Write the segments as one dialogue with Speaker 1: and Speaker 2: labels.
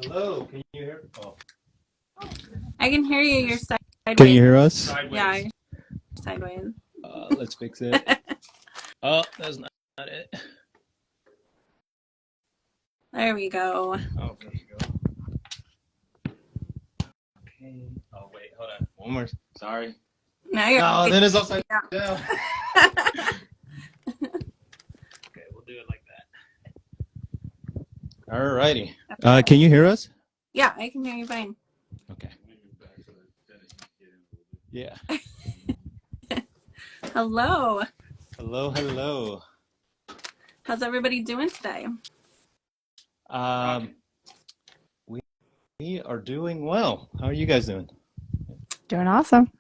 Speaker 1: Hello, can you hear? Oh,
Speaker 2: I can hear you. You're sideways.
Speaker 3: Can you hear us?
Speaker 1: sideways.
Speaker 2: Yeah, you're sideways.
Speaker 3: Let's fix it. Oh, that's not it.
Speaker 2: There we go.
Speaker 3: Okay. Okay. Oh wait, hold on. One more. Sorry.
Speaker 2: Now you're.
Speaker 3: No, then it's upside
Speaker 2: Yeah.
Speaker 3: down. Okay, we'll do it like that. Alrighty. Can you hear us?
Speaker 2: Yeah, I can hear you fine.
Speaker 3: Okay. Yeah.
Speaker 2: Hello.
Speaker 3: Hello.
Speaker 2: How's everybody doing today?
Speaker 3: We are doing well. How are you guys doing?
Speaker 4: Doing awesome.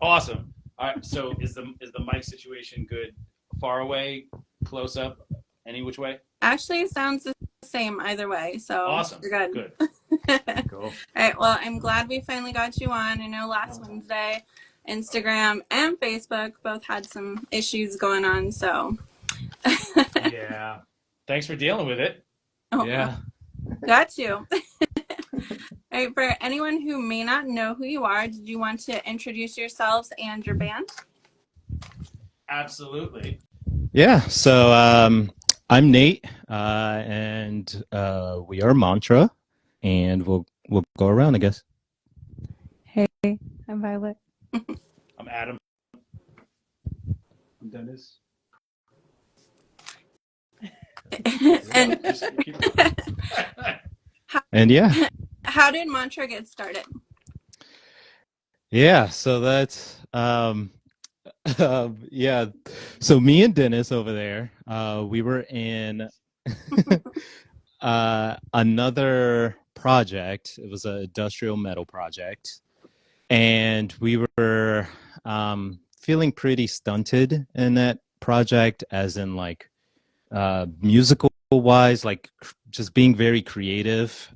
Speaker 1: Awesome. All right. So is the mic situation good? Far away, close up, any which way?
Speaker 2: Actually, it sounds the same either way. So
Speaker 1: Awesome.
Speaker 2: you're good.
Speaker 1: Cool.
Speaker 2: All right. Well, I'm glad we finally got you on. I know last Wednesday, Instagram and Facebook both had some issues going on. So.
Speaker 1: Yeah. Thanks for dealing with it.
Speaker 2: Oh,
Speaker 3: Yeah.
Speaker 2: got you. All right, for anyone who may not know who you are, did you want to introduce yourselves and your band?
Speaker 1: Absolutely.
Speaker 3: Yeah. So I'm Nate, and we are Mantra, and we'll go around, I guess.
Speaker 4: Hey, I'm Violet.
Speaker 1: I'm Adam.
Speaker 5: I'm Dennis.
Speaker 2: And
Speaker 1: Just keep going.
Speaker 3: And yeah.
Speaker 2: how did Mantra get started?
Speaker 3: Yeah, so that's yeah. So me and Dennis over there, we were in another project. It was an industrial metal project, and we were feeling pretty stunted in that project, as in like musical wise, like just being very creative.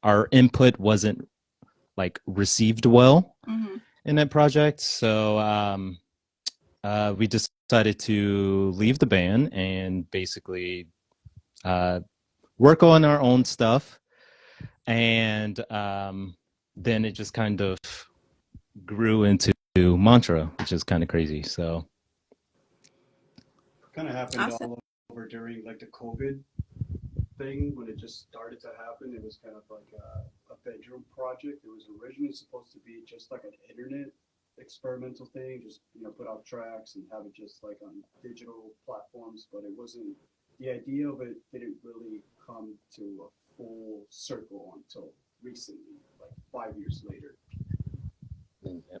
Speaker 3: Our input wasn't like received well in that project, so we decided to leave the band and basically work on our own stuff, and then it just kind of grew into Mantra, which is kind of crazy. So
Speaker 5: Kind of happened
Speaker 2: Awesome.
Speaker 5: all over during like the COVID thing when it just started to happen. It was kind of like a bedroom project. It was originally supposed to be just like an internet experimental thing, just put out tracks and have it just like on digital platforms. But it wasn't. The idea of it didn't really come to a full circle until recently, like 5 years later.
Speaker 2: Okay.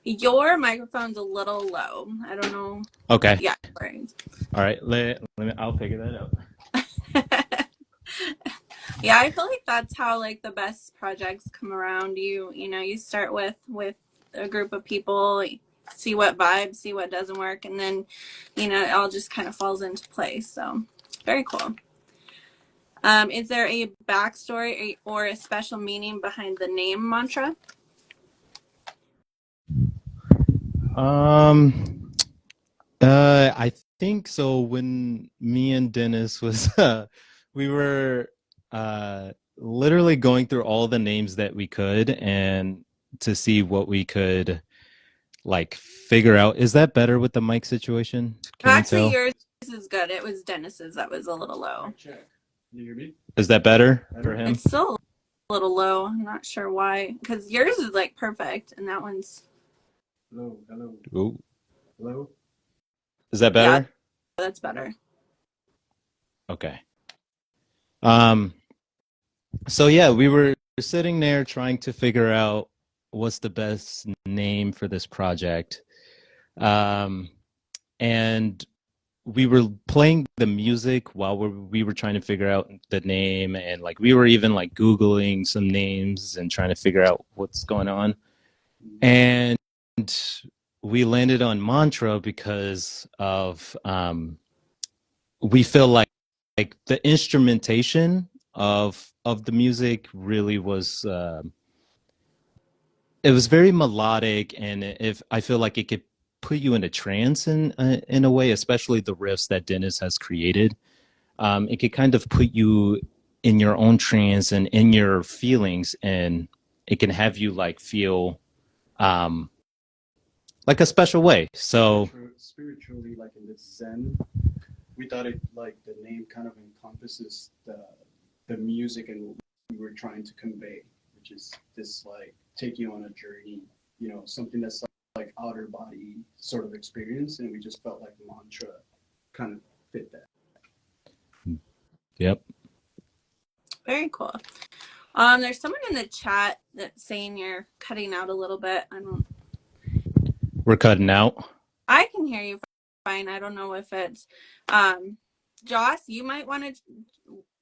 Speaker 2: Your microphone's a little low. I don't know.
Speaker 3: okay,
Speaker 2: Yeah. Right.
Speaker 3: all right. Let me. I'll figure that out.
Speaker 2: Yeah, I feel like that's how like the best projects come around. You start with a group of people, see what vibes, see what doesn't work, and then it all just kind of falls into place. So very cool. Is there a backstory or a special meaning behind the name Mantra?
Speaker 3: I think so. When me and Dennis was, we were literally going through all the names that we could and to see what we could like figure out. Is that better with the mic situation? Can
Speaker 2: Actually,
Speaker 3: you tell?
Speaker 2: yours is good. It was Dennis's that was a little low.
Speaker 5: Check. You hear me?
Speaker 3: Is that better for him?
Speaker 2: It's still a little low. I'm not sure why, because yours is like perfect, and that one's.
Speaker 5: Hello.
Speaker 3: Ooh.
Speaker 5: Hello.
Speaker 3: Is that better?
Speaker 2: Yeah, that's better.
Speaker 3: Okay. So yeah, we were sitting there trying to figure out what's the best name for this project. And we were playing the music while we were trying to figure out the name, and like we were even like Googling some names and trying to figure out what's going on. And we landed on Mantra because of we feel like the instrumentation of the music really was it was very melodic, and if I feel like it could put you in a trance in a way, especially the riffs that Dennis has created. it could kind of put you in your own trance and in your feelings, and it can have you like feel like a special way. So
Speaker 5: Spiritually, like in this Zen, we thought it like the name kind of encompasses the music and what we were trying to convey, which is this like take you on a journey, you know, something that's like outer body sort of experience, and we just felt like mantra kind of fit that.
Speaker 3: yep.
Speaker 2: Very cool. There's someone in the chat that's saying you're cutting out a little bit.
Speaker 3: We're cutting out.
Speaker 2: I can hear you fine. I don't know if it's Joss, you might want to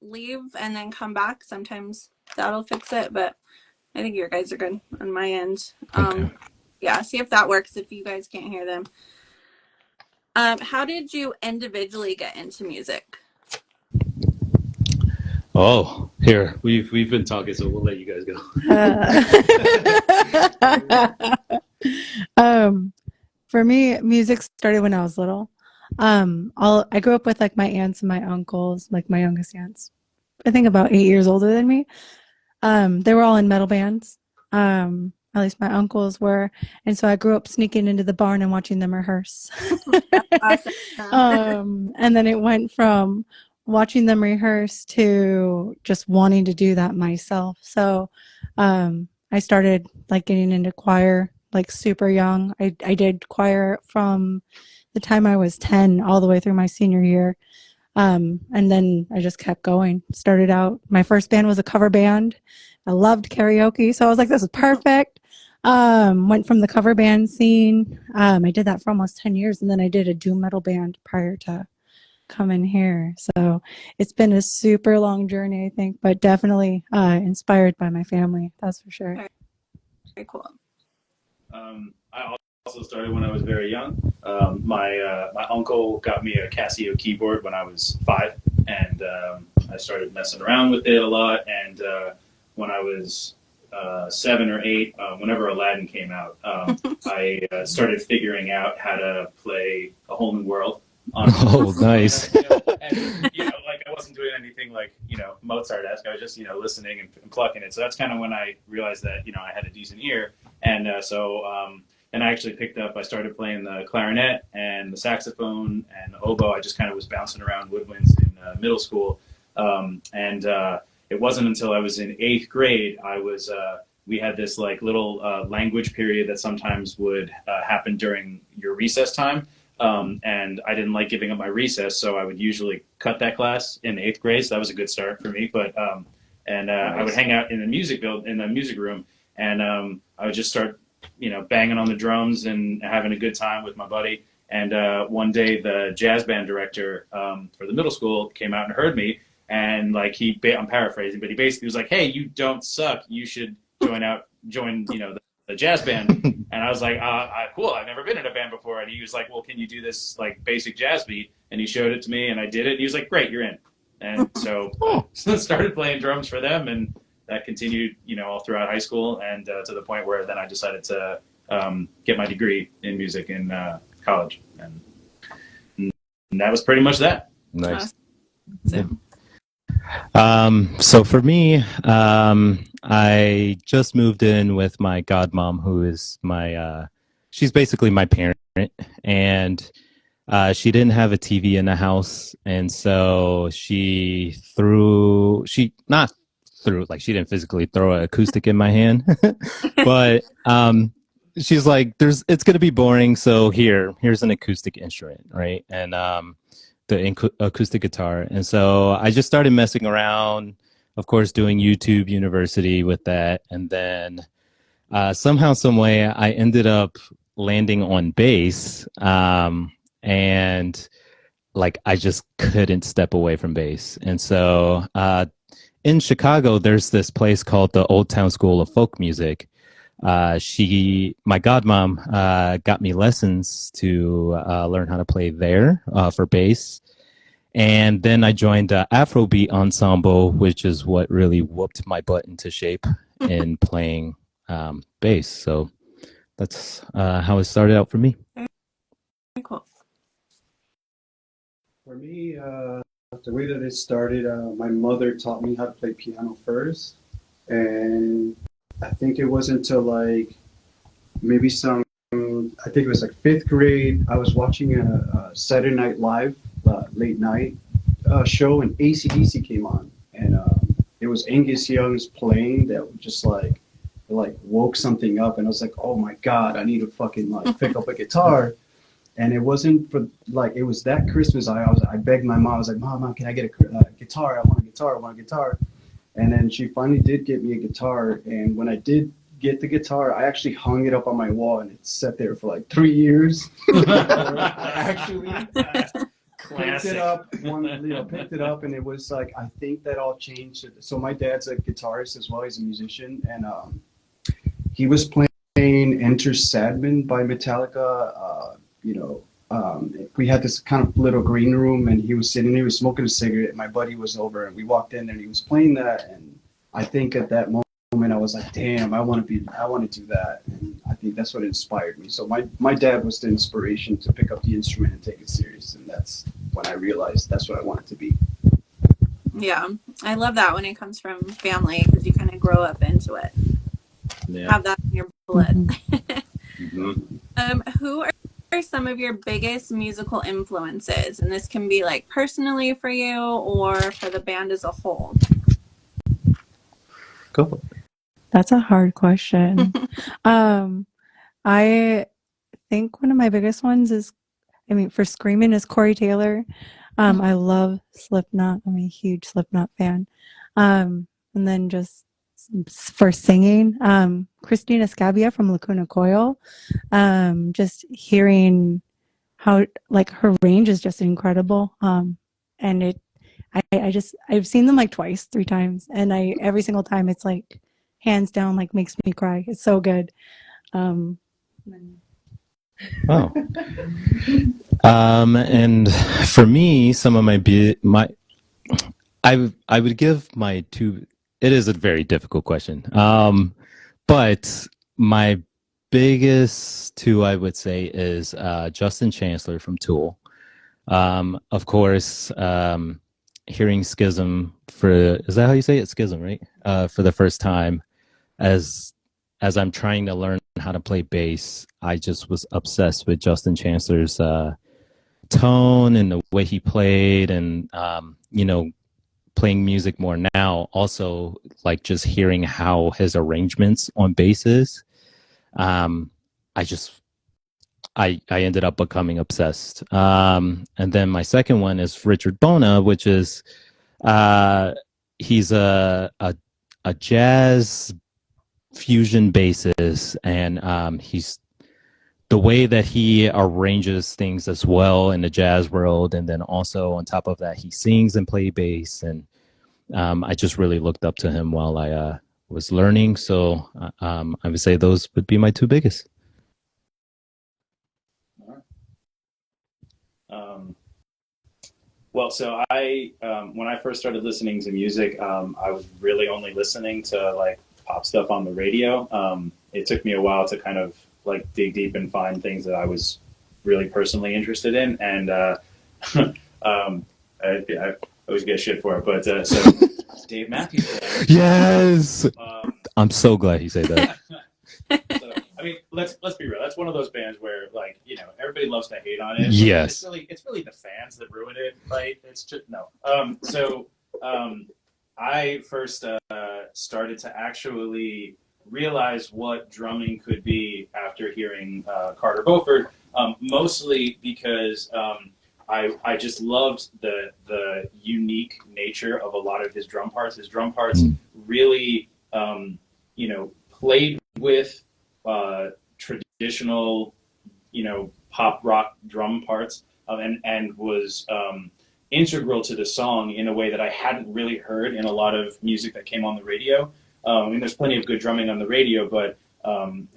Speaker 2: leave and then come back. Sometimes that'll fix it, but I think your guys are good on my end.
Speaker 3: Okay.
Speaker 2: Yeah, see if that works if you guys can't hear them. How did you individually get into music?
Speaker 3: Oh, here we've been talking, so we'll let you guys go.
Speaker 4: For me, music started when I was little. I grew up with like my aunts and my uncles, like my youngest aunts, I think about 8 years older than me. They were all in metal bands. At least my uncles were. And so I grew up sneaking into the barn and watching them rehearse.
Speaker 2: Awesome.
Speaker 4: And then it went from watching them rehearse to just wanting to do that myself. So I started like getting into choir like super young. I did choir from the time I was 10 all the way through my senior year. And then I just kept going. Started out, my first band was a cover band. I loved karaoke, so I was like, this is perfect. Went from the cover band scene. I did that for almost 10 years, and then I did a doom metal band prior to coming here. So it's been a super long journey, I think, but definitely inspired by my family, that's for sure.
Speaker 2: Very cool.
Speaker 1: I also started when I was very young. My uncle got me a Casio keyboard when I was 5, and I started messing around with it a lot. And when I was 7 or 8, whenever Aladdin came out, I started figuring out how to play A Whole New World.
Speaker 3: Oh, nice.
Speaker 1: And, like I wasn't doing anything like, Mozart-esque. I was just, listening and plucking it. So that's kind of when I realized that, I had a decent ear. And and I actually I started playing the clarinet and the saxophone and the oboe. I just kind of was bouncing around woodwinds in middle school. It wasn't until I was in 8th grade, we had this like little language period that sometimes would happen during your recess time. And I didn't like giving up my recess, so I would usually cut that class in 8th grade. So that was a good start for me. But nice. I would hang out in the music room, and I would just start, banging on the drums and having a good time with my buddy. And one day, the jazz band director for the middle school came out and heard me, and like I'm paraphrasing, but he basically was like, "Hey, you don't suck. You should join the jazz band." And I was like, cool, I've never been in a band before. And he was like, well, can you do this like basic jazz beat? And he showed it to me, and I did it. And he was like, great, you're in. And so started playing drums for them, and that continued, all throughout high school, and to the point where then I decided to get my degree in music in college. And that was pretty much that.
Speaker 3: Nice.
Speaker 2: Awesome.
Speaker 3: So for me, I just moved in with my godmom, who is she's basically my parent, and she didn't have a TV in the house, and so she didn't physically throw an acoustic in my hand, but she's like, it's gonna be boring, so here's an acoustic instrument, right? And the acoustic guitar. And so I just started messing around, of course, doing YouTube University with that. And then somehow, some way, I ended up landing on bass. And like, I just couldn't step away from bass. And so in Chicago, there's this place called the Old Town School of Folk Music. My godmom got me lessons to learn how to play there for bass. And then I joined Afrobeat Ensemble, which is what really whooped my butt into shape in playing bass. So that's how it started out for me.
Speaker 2: Very cool.
Speaker 5: For me, the way that it started, my mother taught me how to play piano first, and I think it wasn't until like maybe I think it was like fifth grade. I was watching a Saturday Night Live late night show, and AC/DC came on, and it was Angus Young's playing that just like woke something up, and I was like, oh my god, I need to fucking like pick up a guitar. And it wasn't for like it was that Christmas. I begged my mom. I was like, Mom, can I get a guitar? I want a guitar. I want a guitar. And then she finally did get me a guitar. And when I did get the guitar, I actually hung it up on my wall, and it sat there for like 3 years. I actually picked it up, picked it up, and it was like I think that all changed. So my dad's a guitarist as well. He's a musician, and he was playing Enter Sandman by Metallica. We had this kind of little green room, and he was sitting there, he was smoking a cigarette. My buddy was over, and we walked in, and he was playing that. And I think at that moment, I was like, damn, I want to do that. And I think that's what inspired me. So my dad was the inspiration to pick up the instrument and take it serious. And that's when I realized that's what I wanted to be.
Speaker 2: Yeah, I love that when it comes from family, because you kind of grow up into it.
Speaker 3: Yeah.
Speaker 2: Have that in your blood.
Speaker 1: Mm-hmm.
Speaker 2: Who are some of your biggest musical influences? And this can be like personally for you or for the band as a whole.
Speaker 3: Go.
Speaker 4: That's a hard question. I think one of my biggest ones is, for screaming is Corey Taylor. I love Slipknot. I'm a huge Slipknot fan. And then just for singing, Christina Scabia from Lacuna Coil. Just hearing how like her range is just incredible. And I've seen them like twice, 3 times, and every single time it's like hands down like makes me cry. It's so good.
Speaker 3: Oh. And for me, some of I would give my two. It is a very difficult question. But my biggest two, I would say, is Justin Chancellor from Tool. Of course, hearing Schism is that how you say it? Schism, right? For the first time, as I'm trying to learn how to play bass, I just was obsessed with Justin Chancellor's tone and the way he played, and playing music more now. Also, like just hearing how his arrangements on basses, I ended up becoming obsessed. And then my second one is Richard Bona, which is he's a jazz fusion bassist, and he's the way that he arranges things as well in the jazz world, and then also on top of that he sings and plays bass, and I just really looked up to him while I was learning. So I would say those would be my two biggest.
Speaker 1: Well, so I when I first started listening to music, I was really only listening to like pop stuff on the radio. It took me a while to kind of like dig deep and find things that I was really personally interested in, and I always get shit for it. But so Dave Matthews Band.
Speaker 3: Yes, I'm so glad he said that.
Speaker 1: So, I mean, let's be real. That's one of those bands where, like, everybody loves to hate on it.
Speaker 3: Yes.
Speaker 1: It's really the fans that ruin it, right? It's just no. I first started to actually realize what drumming could be after hearing Carter Beauford, mostly because I just loved the unique nature of a lot of his drum parts. His drum parts really, played with traditional, pop rock drum parts, and was integral to the song in a way that I hadn't really heard in a lot of music that came on the radio. I mean, there's plenty of good drumming on the radio, but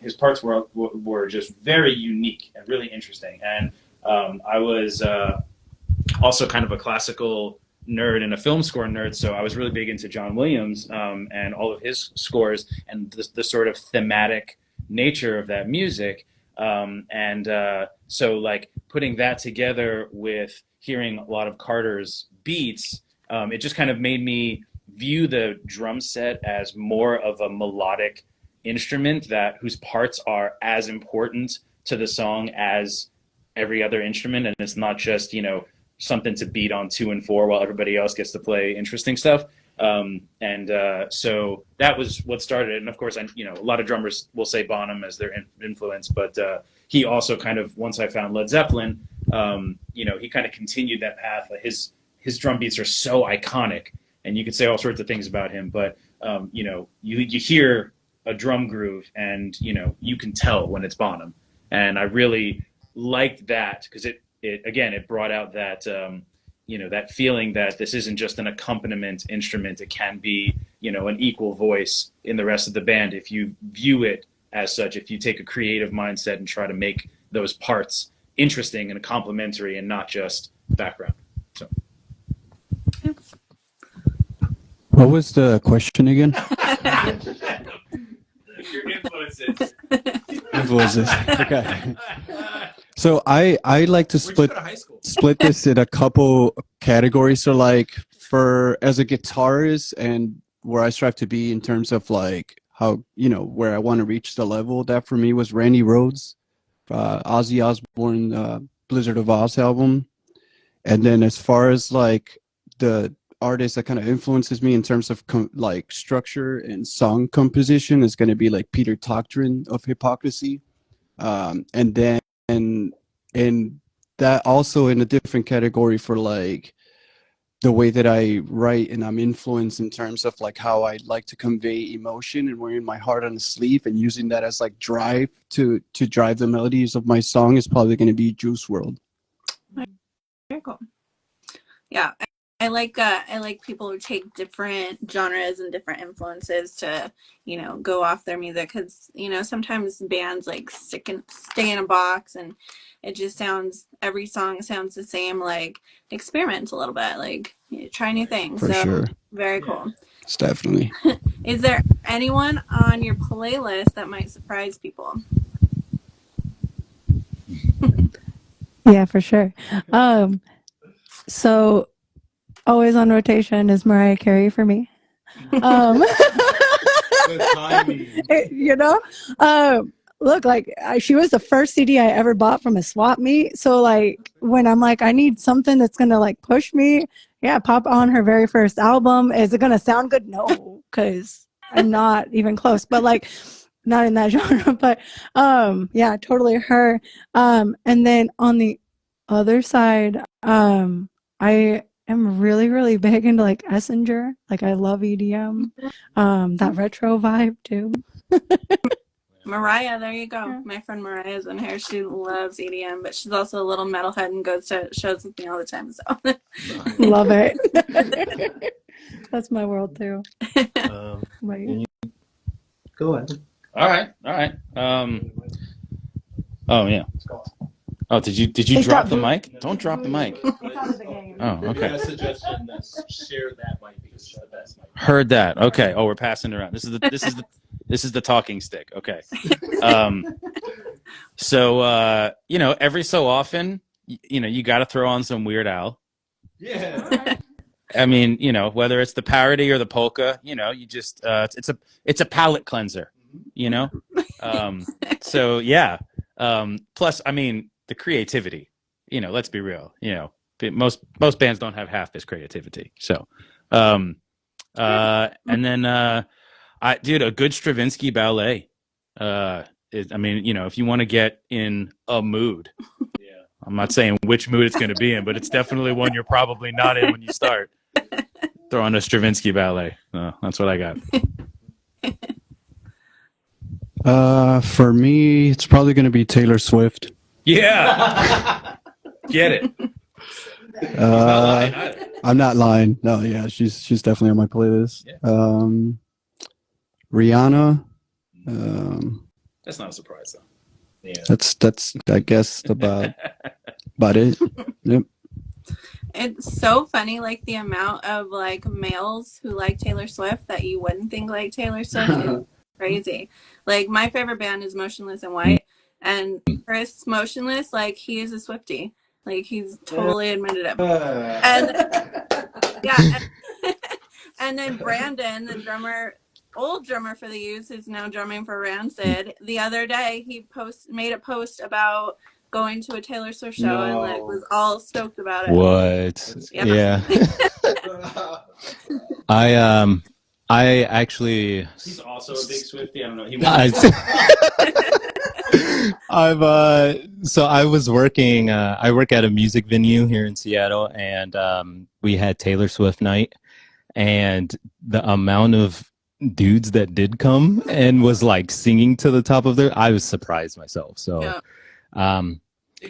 Speaker 1: his parts were just very unique and really interesting. And I was also kind of a classical nerd and a film score nerd, so I was really big into John Williams and all of his scores and the sort of thematic nature of that music. So like putting that together with hearing a lot of Carter's beats, it just kind of made me view the drum set as more of a melodic instrument that whose parts are as important to the song as every other instrument, and it's not just, you know, something to beat on 2 and 4 while everybody else gets to play interesting stuff. So that was what started it. And of course, you know, a lot of drummers will say Bonham as their influence, but he also kind of, once I found Led Zeppelin, you know, he kind of continued that path. His drum beats are so iconic, and you could say all sorts of things about him, but you know, you hear a drum groove, and you know, you can tell when it's Bonham. And I really liked that because it again, it brought out that you know, that feeling that this isn't just an accompaniment instrument. It can be, you know, an equal voice in the rest of the band if you view it as such, if you take a creative mindset and try to make those parts interesting and complementary and not just background. So
Speaker 5: What was the question again?
Speaker 1: your influences.
Speaker 5: Influences. Okay. So I like to
Speaker 1: Where'd you go to
Speaker 5: split
Speaker 1: high school?
Speaker 5: this in a couple categories. So like for as a guitarist and where I strive to be in terms of like how, you know, where I want to reach the level, that for me was Randy Rhoads, Ozzy Osbourne, Blizzard of Oz album. And then as far as like the artist that kind of influences me in terms of like structure and song composition is going to be like Peter Tochtron of Hypocrisy. And then and that also in a different category for like the way that I write and I'm influenced in terms of like how I like to convey emotion and wearing my heart on the sleeve and using that as like drive to drive the melodies of my song is probably going to be Juice WRLD.
Speaker 2: Very cool. Yeah, I like people who take different genres and different influences to, you know, go off their music, because, you know, sometimes bands like stay in a box and it just sounds, every song sounds the same. Like, experiment a little bit, like, try new things.
Speaker 5: For
Speaker 2: so
Speaker 5: sure.
Speaker 2: Very cool.
Speaker 5: It's definitely.
Speaker 2: Is there anyone on your playlist that might surprise people?
Speaker 4: Yeah, for sure. So always on rotation is Mariah Carey for me. You know, look, like she was the first CD I ever bought from a swap meet. So like when I'm like, I need something that's gonna like push me, yeah, pop on her very first album. Is it gonna sound good? No, because I'm not even close. But like, not in that genre. But yeah, totally her. And then on the other side, I am really, really big into like Essenger. Like I love EDM. That retro vibe too.
Speaker 2: Mariah, there you go.
Speaker 4: Yeah.
Speaker 2: My friend Mariah's in here. She loves EDM, but she's also a little metalhead and goes to shows with me all the time. So
Speaker 4: Love it. That's my world too. What about you?
Speaker 6: Go ahead.
Speaker 1: All right. Oh yeah. Oh, did you
Speaker 4: It
Speaker 1: drop
Speaker 4: got
Speaker 1: the
Speaker 4: moved.
Speaker 1: mic? Don't drop the mic.
Speaker 4: It's out of the game.
Speaker 1: Oh,
Speaker 6: We got
Speaker 1: okay.
Speaker 6: a suggestion that share that mic because it's the best mic.
Speaker 1: Heard that. Okay. Oh, we're passing it around. This is the talking stick. Okay. So you know, every so often, you know, you got to throw on some Weird Al.
Speaker 6: Yeah.
Speaker 1: I mean, you know, whether it's the parody or the polka, you know, you just it's a palate cleanser, you know. So yeah. Plus, I mean, the creativity. You know, let's be real. You know, most bands don't have half this creativity. So, and then dude, a good Stravinsky ballet. I mean, you know, if you want to get in a mood.
Speaker 6: Yeah.
Speaker 1: I'm not saying which mood it's going to be in, but it's definitely one you're probably not in when you start. Throw on a Stravinsky ballet. That's what I got.
Speaker 5: For me, it's probably going to be Taylor Swift.
Speaker 1: Yeah. Get it.
Speaker 5: I'm not lying. No, yeah, she's definitely on my playlist.
Speaker 1: Yeah.
Speaker 5: Rihanna.
Speaker 1: That's not a surprise, though.
Speaker 6: Yeah.
Speaker 5: That's I guess about it. Yep.
Speaker 2: It's so funny, like the amount of like males who like Taylor Swift that you wouldn't think like Taylor Swift is crazy. Like my favorite band is Motionless in White, and Chris Motionless, like he is a Swiftie. Like he's totally admitted it. And yeah, and then Brandon, the drummer, old drummer for the Used, who's now drumming for Rancid, the other day he made a post about going to a Taylor Swift show and like was all stoked about it.
Speaker 3: What?
Speaker 2: Yeah.
Speaker 3: I actually
Speaker 1: He's also a big Swiftie. I don't know.
Speaker 3: So I was working. I work at a music venue here in Seattle, and we had Taylor Swift night, and the amount of dudes that did come and was like singing to the top of their, I was surprised myself. So,
Speaker 2: Yeah.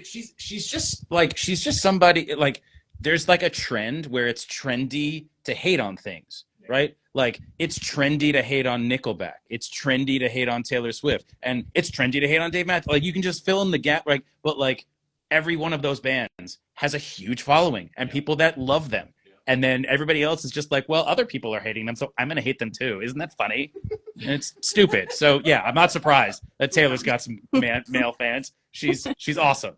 Speaker 6: She's just somebody, like, there's like a trend where it's trendy to hate on things, right? Like, it's trendy to hate on Nickelback. It's trendy to hate on Taylor Swift. And it's trendy to hate on Dave Matthews. Like, you can just fill in the gap, right? But, like, every one of those bands has a huge following and people that love them. And then everybody else is just like, well, other people are hating them, so I'm going to hate them too. Isn't that funny? And it's stupid. So, yeah, I'm not surprised that Taylor's got some male fans. She's awesome.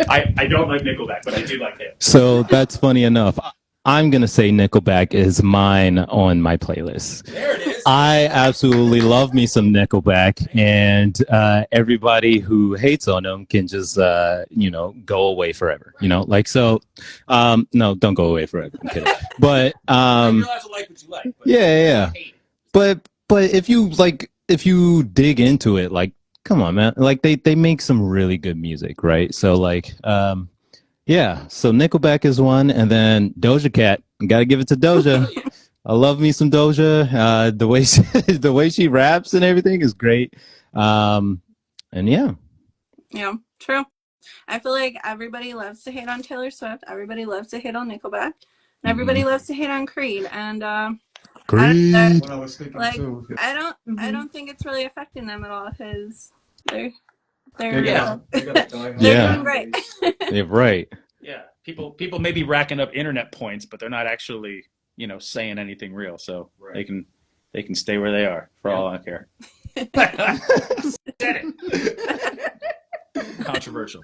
Speaker 1: I don't like Nickelback, but I do like him.
Speaker 3: so that's funny enough. I'm gonna say Nickelback is mine on my playlist.
Speaker 6: There it is.
Speaker 3: I absolutely love me some Nickelback, and everybody who hates on them can just go away forever. Like so. No, don't go away forever. I'm kidding. But
Speaker 6: You're allowed to like what you like. But
Speaker 3: yeah.
Speaker 6: hate.
Speaker 3: But if you dig into it, like, come on, man, like they make some really good music, right? So like, yeah. So Nickelback is one, and then Doja Cat. Gotta give it to Doja. I love me some Doja. The way she raps and everything is great. And yeah.
Speaker 2: Yeah, true. I feel like everybody loves to hate on Taylor Swift. Everybody loves to hate on Nickelback. And everybody loves to hate on Creed. And
Speaker 3: Creed.
Speaker 5: What I was thinking
Speaker 2: like
Speaker 5: too.
Speaker 2: I don't think it's really affecting them at all because they're
Speaker 6: Yeah.
Speaker 2: they're
Speaker 3: Yeah.
Speaker 2: doing great.
Speaker 3: Yeah, right.
Speaker 6: Yeah, people may be racking up internet points, but they're not actually, saying anything real. So
Speaker 5: Right.
Speaker 6: they can stay where they are for all I care. Said it. Controversial.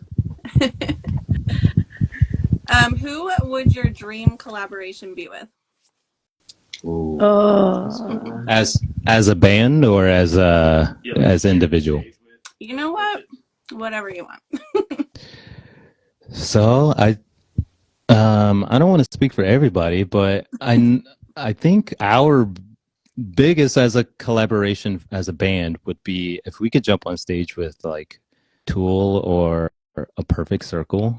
Speaker 2: Who would your dream collaboration be with?
Speaker 3: Ooh.
Speaker 4: Oh,
Speaker 3: As a band or as individual?
Speaker 2: You know what? Whatever you want.
Speaker 3: So I don't want to speak for everybody, but I think our biggest as a collaboration as a band would be if we could jump on stage with like Tool or a Perfect Circle.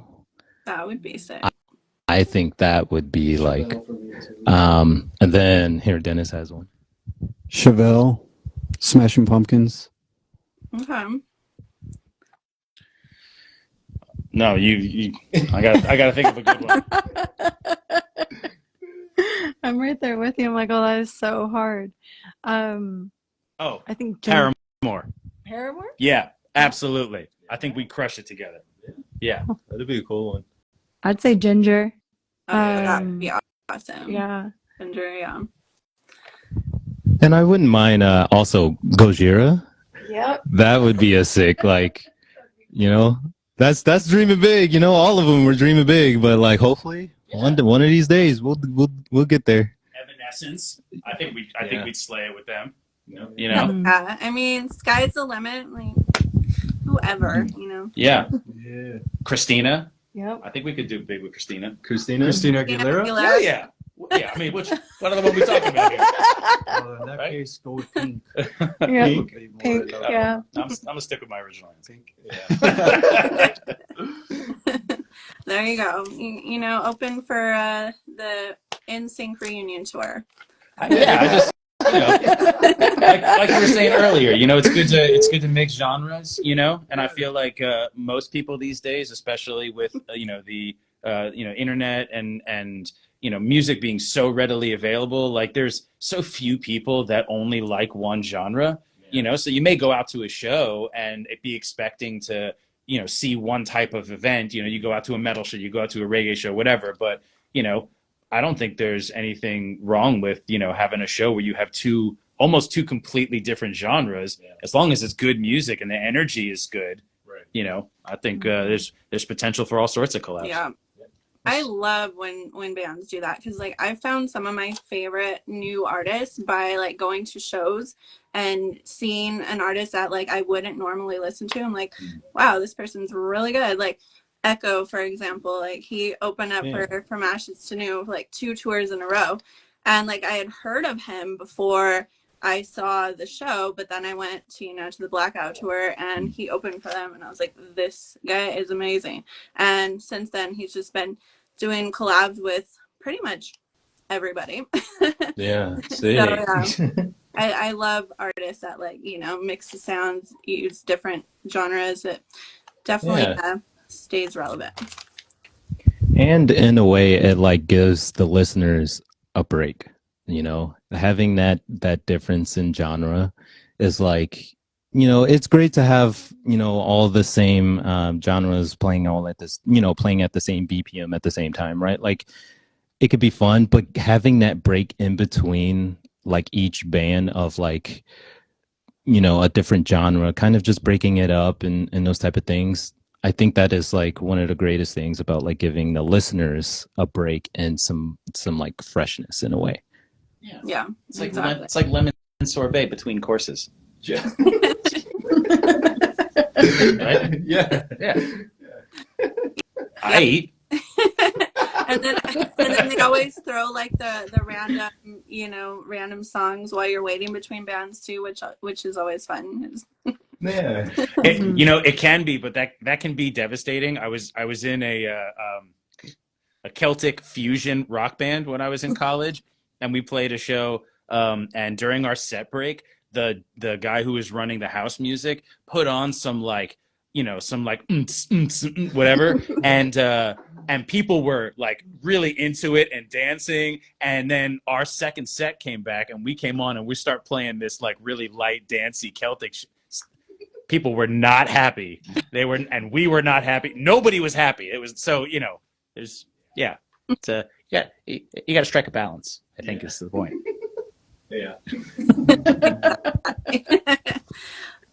Speaker 2: That would be sick.
Speaker 3: I think that would be like, and then here Dennis has one.
Speaker 5: Chevelle, Smashing Pumpkins.
Speaker 2: Okay.
Speaker 6: No, I got to think of a good one.
Speaker 4: I'm right there with you, Michael. That is so hard.
Speaker 6: Oh,
Speaker 4: I think
Speaker 6: Paramore.
Speaker 4: Paramore?
Speaker 6: Yeah, absolutely. I think we crush it together. Yeah.
Speaker 3: That'd be a cool one.
Speaker 4: I'd say Ginger.
Speaker 2: That would be awesome.
Speaker 4: Yeah.
Speaker 2: Ginger, yeah.
Speaker 3: And I wouldn't mind also Gojira.
Speaker 4: Yep.
Speaker 3: That would be a sick, like, that's dreaming big. All of them were dreaming big, but like hopefully one of these days we'll get there.
Speaker 1: Evanescence. I think we'd slay it with them.
Speaker 2: Yeah, I mean, sky's the limit. Like, whoever,
Speaker 6: Yeah.
Speaker 5: Yeah.
Speaker 6: Christina.
Speaker 4: Yep.
Speaker 6: I think we could do big with Christina.
Speaker 3: Christina?
Speaker 5: Christina Aguilera.
Speaker 6: Yeah, yeah. Yeah, I mean, what are the one we talking about here?
Speaker 5: In that
Speaker 6: Right?
Speaker 5: case, go with Pink.
Speaker 4: Yeah. Pink. Yeah.
Speaker 6: I'm gonna stick with my original answer.
Speaker 5: Pink.
Speaker 2: There you go. Open for the NSYNC reunion tour.
Speaker 6: I just like you were saying earlier, it's good to mix genres, and I feel like most people these days, especially with the internet and music being so readily available, like there's so few people that only like one genre, so you may go out to a show and be expecting to see one type of event. You go out to a metal show, you go out to a reggae show, whatever, but I don't think there's anything wrong with having a show where you have almost two completely different genres, as long as it's good music and the energy is good.
Speaker 1: Right.
Speaker 6: you know, I think there's potential for all sorts of collabs.
Speaker 2: Yeah. I love when bands do that because like I found some of my favorite new artists by like going to shows and seeing an artist that like I wouldn't normally listen to. I'm like, wow, this person's really good. Like Echo, for example, like he opened up for From Ashes to New like 2 tours in a row, and like I had heard of him before I saw the show, but then I went to to the Blackout tour and he opened for them, and I was like, this guy is amazing. And since then, he's just been doing collabs with pretty much everybody.
Speaker 3: Yeah,
Speaker 2: So
Speaker 3: sick.
Speaker 2: yeah, I love artists that like mix the sounds, use different genres. It definitely stays relevant.
Speaker 3: And in a way, it like gives the listeners a break. Having that difference in genre is like, it's great to have all the same genres playing all at this, playing at the same BPM at the same time, right? Like it could be fun, but having that break in between like each band of like a different genre, kind of just breaking it up and those type of things. I think that is like one of the greatest things about like giving the listeners a break and some like freshness in a way.
Speaker 2: Yeah,
Speaker 6: it's like
Speaker 2: exactly.
Speaker 6: it's like lemon sorbet between courses.
Speaker 1: Yeah.
Speaker 6: Right?
Speaker 1: Yeah.
Speaker 6: I eat.
Speaker 2: and then they always throw like the random random songs while you're waiting between bands too, which is always fun.
Speaker 3: Yeah.
Speaker 6: It can be, but that can be devastating. I was in a Celtic fusion rock band when I was in college, and we played a show. And during our set break, the guy who was running the house music put on some like whatever, and people were like really into it and dancing. And then our second set came back, and we came on and we start playing this like really light, dancey Celtic. People were not happy. And we were not happy. Nobody was happy. It was so there's it's you got to strike a balance. I think is the point.
Speaker 1: Yeah.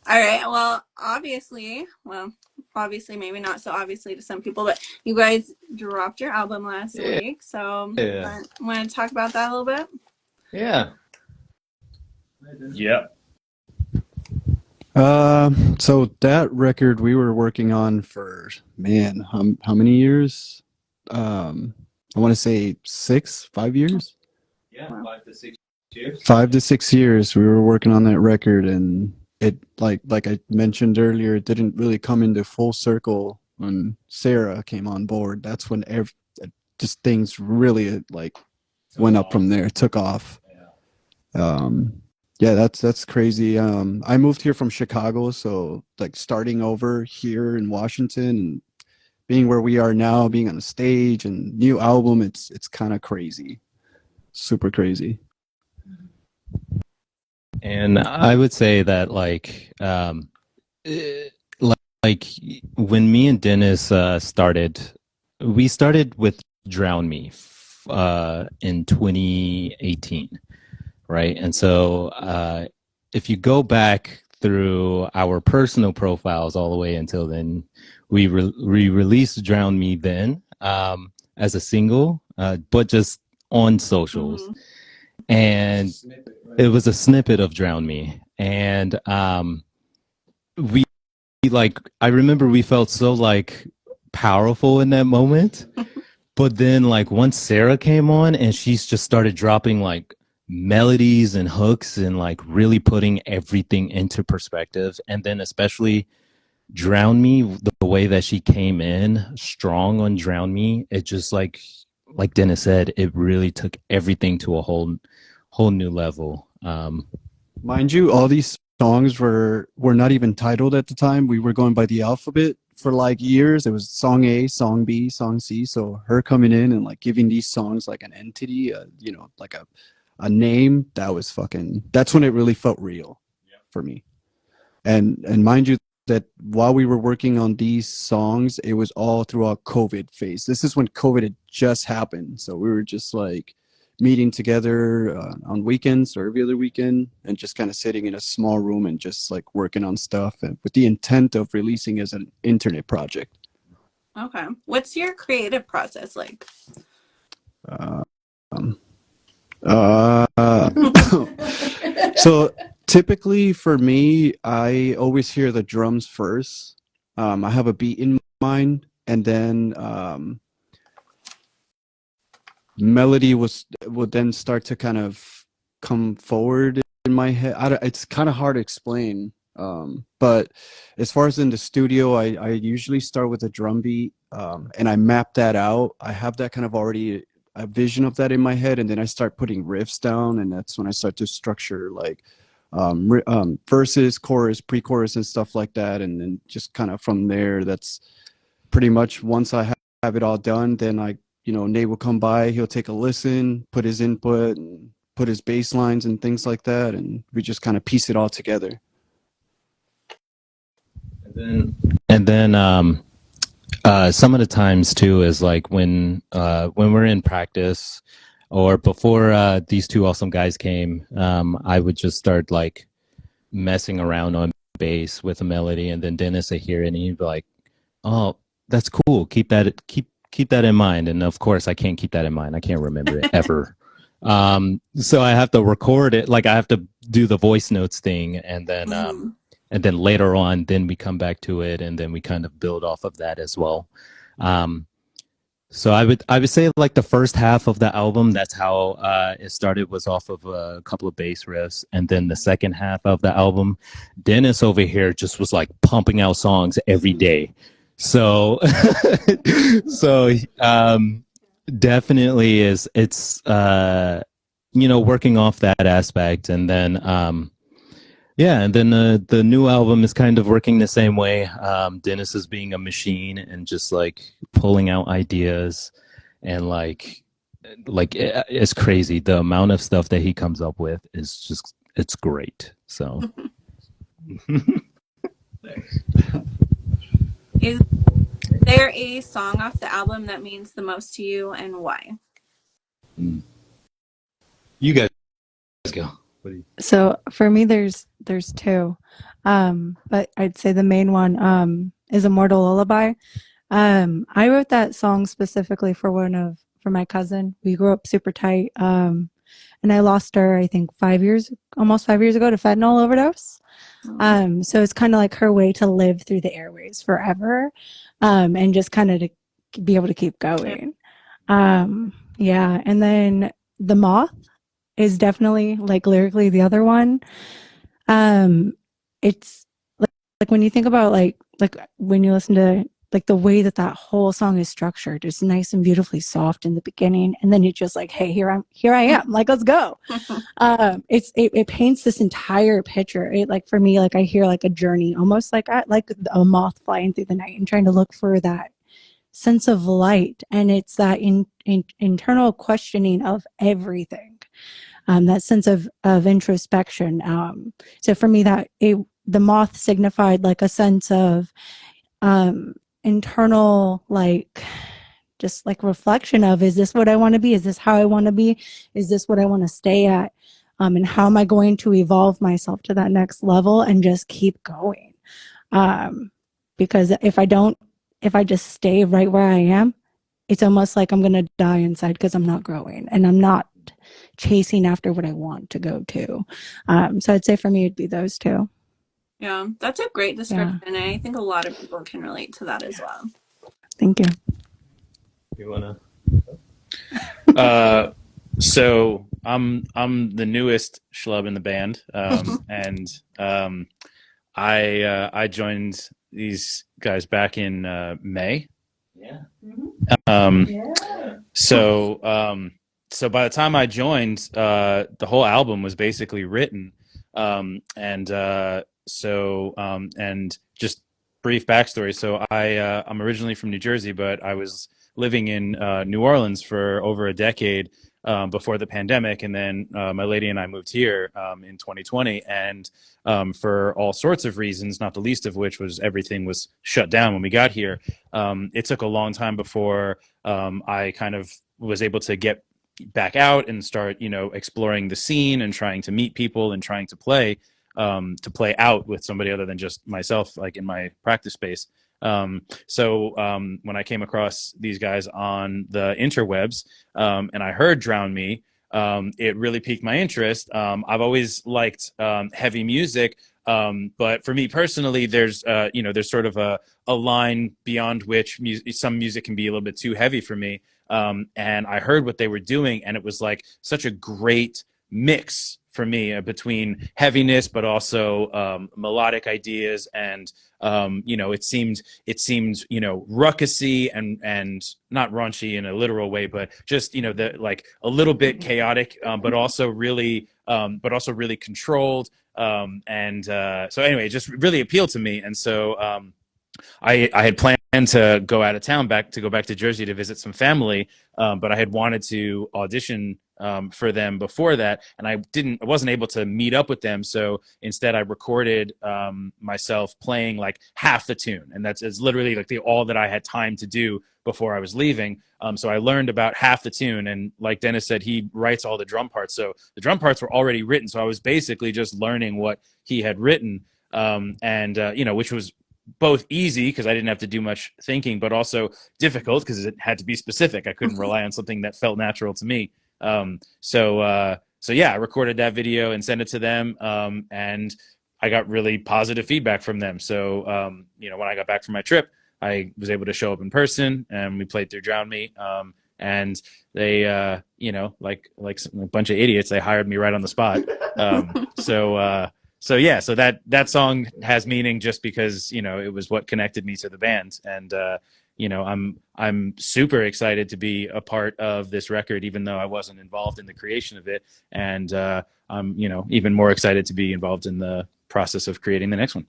Speaker 2: All right. Well, obviously, maybe not so obviously to some people, but you guys dropped your album last week. So want to talk about that a little bit?
Speaker 3: Yeah.
Speaker 1: Yep.
Speaker 5: So that record we were working on for, man, how many years? I want to say 5 years.
Speaker 1: Yeah, 5 to 6 years.
Speaker 5: 5 to 6 years we were working on that record, and it like I mentioned earlier, it didn't really come into full circle when Sarah came on board. That's when just things really like went up from there, took off. Yeah, that's crazy. I moved here from Chicago, so like starting over here in Washington and being where we are now, being on the stage and new album, it's kind of crazy, super crazy.
Speaker 3: And I would say that like when me and Dennis started, we started with Drown Me in 2018, right? And so if you go back through our personal profiles all the way until then, we released Drown Me then as a single, but just on socials. Mm-hmm. And it was a snippet of Drown Me. And we like, I remember we felt so like powerful in that moment. But then like once Sarah came on and she's just started dropping like melodies and hooks and like really putting everything into perspective. And then especially Drown Me, the way that she came in strong on Drown Me, it just like Dennis said, it really took everything to a whole new level.
Speaker 5: Mind you, all these songs were not even titled at the time. We were going by the alphabet for like years. It was song A, song B, song C. So her coming in and like giving these songs like an entity, like a name, that's when it really felt real for me. And mind you that while we were working on these songs, it was all throughout COVID phase. This is when COVID had just happened. So we were just like, meeting together on weekends or every other weekend and just kind of sitting in a small room and just like working on stuff and with the intent of releasing as an internet project.
Speaker 2: Okay. What's your creative process like?
Speaker 5: Um, so typically for me, I always hear the drums first. I have a beat in mind, and then melody would then start to kind of come forward in my head. It's kind of hard to explain. But as far as in the studio, I usually start with a drum beat, and I map that out. I have that kind of already a vision of that in my head, and then I start putting riffs down, and that's when I start to structure like verses, chorus, pre-chorus, and stuff like that, and then just kind of from there. That's pretty much once I have it all done, then Nate will come by, he'll take a listen, put his input, and put his bass lines and things like that, and we just kind of piece it all together.
Speaker 3: And then some of the times too is like when we're in practice or before these two awesome guys came, I would just start like messing around on bass with a melody, and then Dennis would hear it and he'd be like, "Oh, that's cool. Keep that in mind." And of course, I can't keep that in mind. I can't remember it ever. So I have to record it. Like I have to do the voice notes thing, and then later on, then we come back to it, and then we kind of build off of that as well. So I would say like the first half of the album, that's how it started, was off of a couple of bass riffs, and then the second half of the album, Dennis over here just was like pumping out songs every day. So definitely it's working off that aspect, and then and then the new album is kind of working the same way. Dennis is being a machine and just like pulling out ideas, and like it's crazy. The amount of stuff that he comes up with is just, it's great. So
Speaker 2: Is there a song off the album that means the most to you, and why?
Speaker 3: you guys go.
Speaker 4: So for me, there's two, but I'd say the main one is "Immortal Lullaby." I wrote that song specifically for my cousin. We grew up super tight, and I lost her, I think almost 5 years ago, to fentanyl overdose. So it's kind of like her way to live through the airways forever, and just kind of to be able to keep going. Yeah, and then "The Moth" is definitely like lyrically the other one. It's like when you think about like when you listen to like the way that whole song is structured, it's nice and beautifully soft in the beginning, and then it's just like, hey, here I am, like, let's go. It paints this entire picture. It, like, for me, like I hear like a journey, almost like a moth flying through the night and trying to look for that sense of light, and it's that internal questioning of everything. That sense of introspection. So for me, the moth signified like a sense of internal, like, just like reflection of, is this what I want to be? Is this how I want to be? Is this what I want to stay at? And how am I going to evolve myself to that next level and just keep going? Because if I just stay right where I am, it's almost like I'm going to die inside because I'm not growing and I'm not chasing after what I want to go to. So I'd say for me, it'd be those two.
Speaker 2: Yeah, that's a great description. And I think a lot of people can relate to that as well.
Speaker 4: Thank you.
Speaker 3: You wanna?
Speaker 6: So I'm the newest schlub in the band, and I joined these guys back in May.
Speaker 3: Yeah.
Speaker 6: So by the time I joined, the whole album was basically written, and just brief backstory. So I'm originally from New Jersey, but I was living in New Orleans for over a decade before the pandemic, and then my lady and I moved here in 2020, and for all sorts of reasons, not the least of which was everything was shut down when we got here. It took a long time before I kind of was able to get back out and start, you know, exploring the scene and trying to meet people and trying to play out with somebody other than just myself, like in my practice space. So when I came across these guys on the interwebs, and I heard Drown Me, it really piqued my interest. I've always liked heavy music, but for me personally, there's there's sort of a line beyond which some music can be a little bit too heavy for me. And I heard what they were doing, and it was like such a great mix for me between heaviness, but also melodic ideas, and it seemed ruckusy and not raunchy in a literal way, but just the like a little bit chaotic, but also really controlled. So anyway, it just really appealed to me, and so I had planned to go out of town back to Jersey to visit some family, but I had wanted to audition for them before that, and I wasn't able to meet up with them. So instead, I recorded myself playing like half the tune, and it's literally like all that I had time to do before I was leaving. So I learned about half the tune, and like Dennis said, he writes all the drum parts. So the drum parts were already written. So I was basically just learning what he had written, which was both easy because I didn't have to do much thinking, but also difficult because it had to be specific. I couldn't rely on something that felt natural to me. So yeah, I recorded that video and sent it to them, and I got really positive feedback from them. So when I got back from my trip, I was able to show up in person, and we played through Drown Me. And they, like a bunch of idiots, they hired me right on the spot. So that song has meaning just because it was what connected me to the band, and I'm super excited to be a part of this record, even though I wasn't involved in the creation of it, and I'm even more excited to be involved in the process of creating the next one.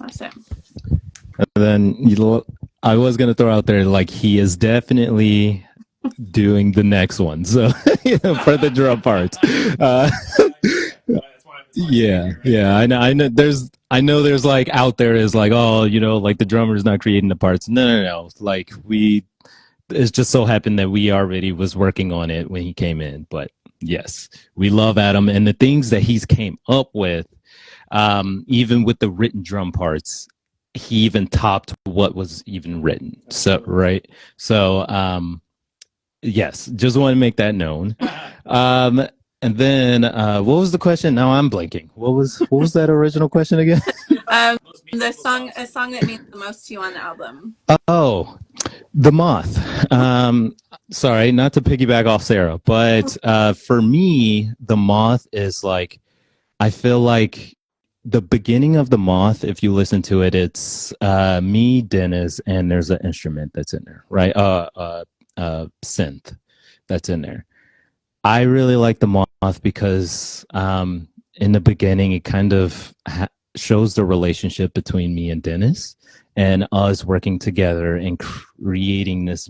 Speaker 2: Awesome.
Speaker 3: And then I was gonna throw out there like he is definitely doing the next one, so for the drum parts. Yeah. I know. There's like out there is like, oh, like the drummer's not creating the parts. No. Like it's just so happened that we already was working on it when he came in. But yes, we love Adam and the things that he's came up with. Even with the written drum parts, he even topped what was even written. So right. So yes, just want to make that known. And then what was the question? Now I'm blanking. What was that original question again?
Speaker 2: A song that means the most to you on the album.
Speaker 3: Oh, The Moth. Sorry, not to piggyback off Sarah, but for me, The Moth is like, I feel like the beginning of The Moth, if you listen to it, it's me, Dennis, and there's an instrument that's in there, right? Synth that's in there. I really like The Moth because in the beginning, it kind of shows the relationship between me and Dennis and us working together and creating this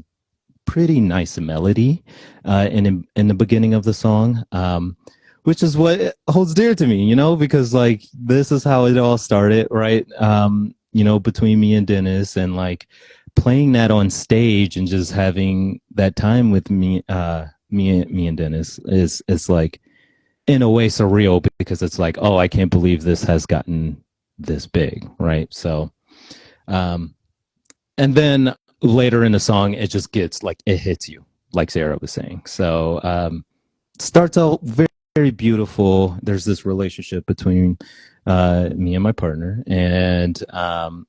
Speaker 3: pretty nice melody in the beginning of the song, which is what holds dear to me, because like this is how it all started, right? Between me and Dennis, and like playing that on stage and just having that time with me. Me and Dennis is like in a way surreal because it's like, oh, I can't believe this has gotten this big, right? So and then later in the song it just gets like, it hits you, like Sarah was saying. So starts out very, very beautiful. There's this relationship between me and my partner, and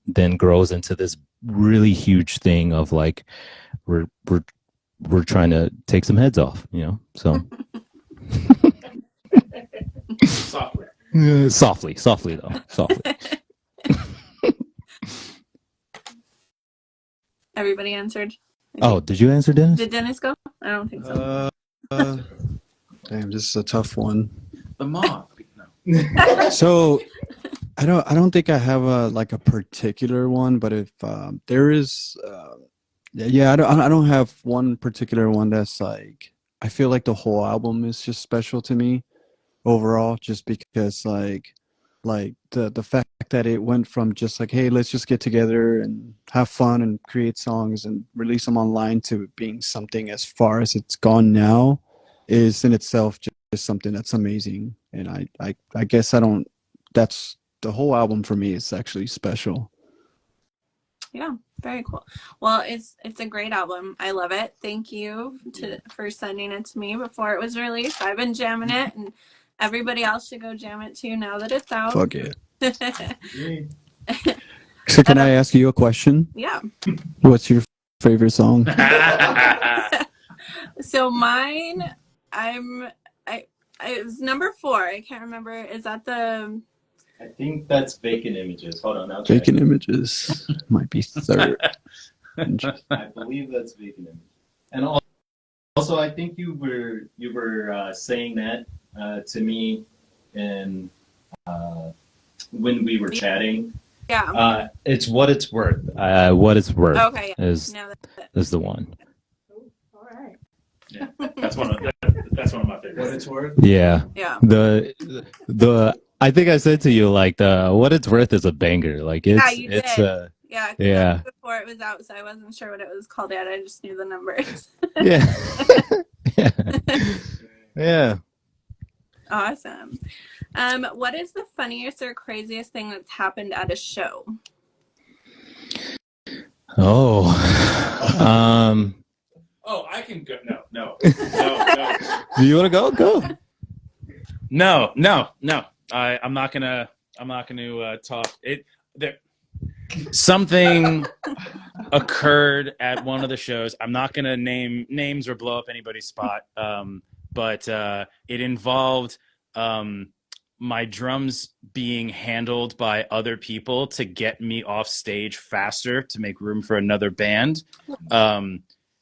Speaker 3: then grows into this really huge thing of like we're trying to take some heads off, so softly though, softly.
Speaker 2: Everybody answered.
Speaker 3: Oh, did you answer, Dennis?
Speaker 2: Did Dennis go? I don't think so.
Speaker 5: Damn, this is a tough one.
Speaker 6: The Moth. No.
Speaker 5: So I don't think I have a particular one, but if there is, I don't have one particular one that's like, I feel like the whole album is just special to me overall, just because like like the fact that it went from just like, hey, let's just get together and have fun and create songs and release them online, to being something as far as it's gone now is in itself just something that's amazing. And I guess I don't, that's the whole album for me is actually special.
Speaker 2: Yeah, very cool. Well, it's a great album. I love it. Thank you for sending it to me before it was released. I've been jamming it, and everybody else should go jam it too now that it's out.
Speaker 5: Fuck yeah. So can I ask you a question?
Speaker 2: Yeah.
Speaker 5: What's your favorite song?
Speaker 2: So mine, it was number 4. I can't remember. Is that the?
Speaker 3: I think that's Vacant Images. Hold on, I'll check.
Speaker 5: Vacant Images might be third.
Speaker 3: I believe that's Vacant Images. And also, I think you were saying that to me, and when we were chatting.
Speaker 2: Yeah.
Speaker 3: It's What It's Worth. What It's Worth.
Speaker 2: Okay. Yeah.
Speaker 3: Is the one.
Speaker 2: All right.
Speaker 1: Yeah, that's one of my favorites.
Speaker 5: What It's Worth?
Speaker 3: Yeah.
Speaker 2: Yeah.
Speaker 3: The I think I said to you, like, the What It's Worth is a banger. Like,
Speaker 2: Yeah, you
Speaker 3: it's
Speaker 2: did. Yeah.
Speaker 3: Yeah.
Speaker 2: Before it was out, so I wasn't sure what it was called yet. I just knew the numbers.
Speaker 3: yeah. Yeah.
Speaker 2: Awesome. What is the funniest or craziest thing that's happened at a show?
Speaker 3: Oh.
Speaker 1: Oh, I can go. No.
Speaker 3: Do you want to go? Go.
Speaker 6: No. I'm not gonna talk. Something occurred at one of the shows. I'm not gonna name names or blow up anybody's spot. But it involved my drums being handled by other people to get me off stage faster to make room for another band. And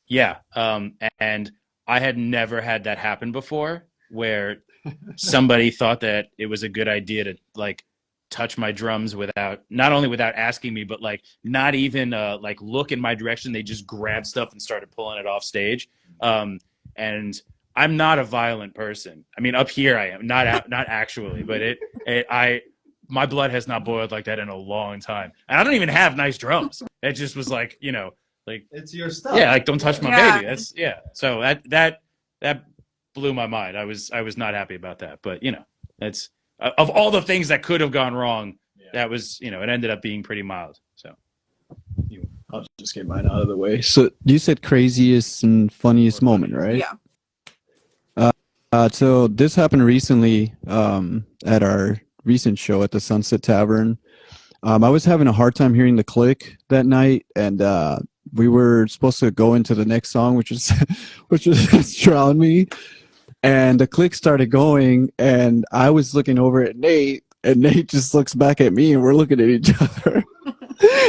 Speaker 6: I had never had that happen before, where somebody thought that it was a good idea to like touch my drums not only without asking me, but like not even like look in my direction. They just grabbed stuff and started pulling it off stage. And I'm not a violent person. I mean, up here I am, not actually, but my blood has not boiled like that in a long time. And I don't even have nice drums. It just was like, like
Speaker 3: It's your stuff.
Speaker 6: yeah, like don't touch my
Speaker 2: Yeah.
Speaker 6: baby. That's So that blew my mind. I was not happy about that. But that's of all the things that could have gone wrong, that was it ended up being pretty mild. So
Speaker 5: I'll just get mine out of the way. So you said craziest and funniest moment, right?
Speaker 2: Yeah.
Speaker 5: So this happened recently at our recent show at the Sunset Tavern. I was having a hard time hearing the click that night, and we were supposed to go into the next song, which was Drown Me. And the click started going, and I was looking over at Nate, and Nate just looks back at me, and we're looking at each other.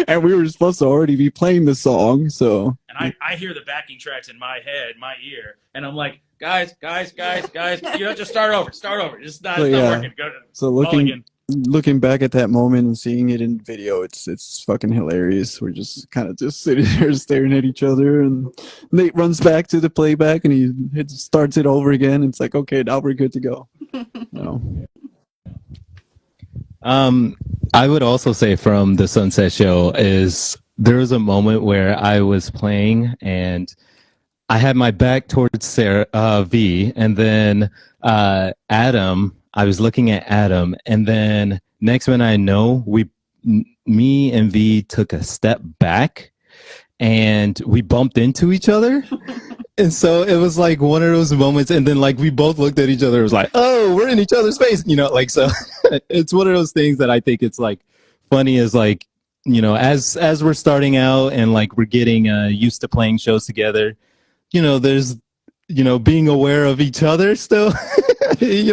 Speaker 5: And we were supposed to already be playing the song, so.
Speaker 6: And I hear the backing tracks in my head, my ear, and I'm like, guys, just start over. It's not working. Go
Speaker 5: So
Speaker 6: mulligan.
Speaker 5: looking back at that moment and seeing it in video, it's fucking hilarious. We're just kind of just sitting there staring at each other, and Nate runs back to the playback and he starts it over again. It's like, okay, now we're good to go. No.
Speaker 3: I would also say from the Sunset Show is there was a moment where I was playing and I had my back towards Sarah V, and then Adam. I was looking at Adam, and then next one I know, me and V took a step back, and we bumped into each other. And so it was like one of those moments, and then like we both looked at each other. It was like, oh, we're in each other's face, like so. It's one of those things that I think it's like funny is like, as we're starting out and like we're getting used to playing shows together, there's being aware of each other still. I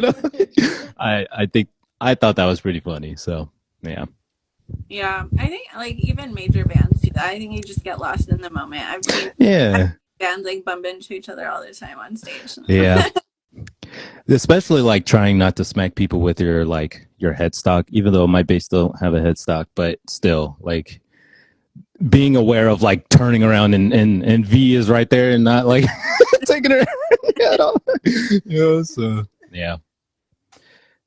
Speaker 3: thought that was pretty funny. So yeah.
Speaker 2: Yeah, I think like even major bands do that. I think you just get lost in the moment. I've seen bands like bump into each other all the time on stage.
Speaker 3: Yeah. Especially like trying not to smack people with your headstock, even though my bass don't have a headstock, but still like being aware of like turning around and V is right there and not like taking her at all. So yeah.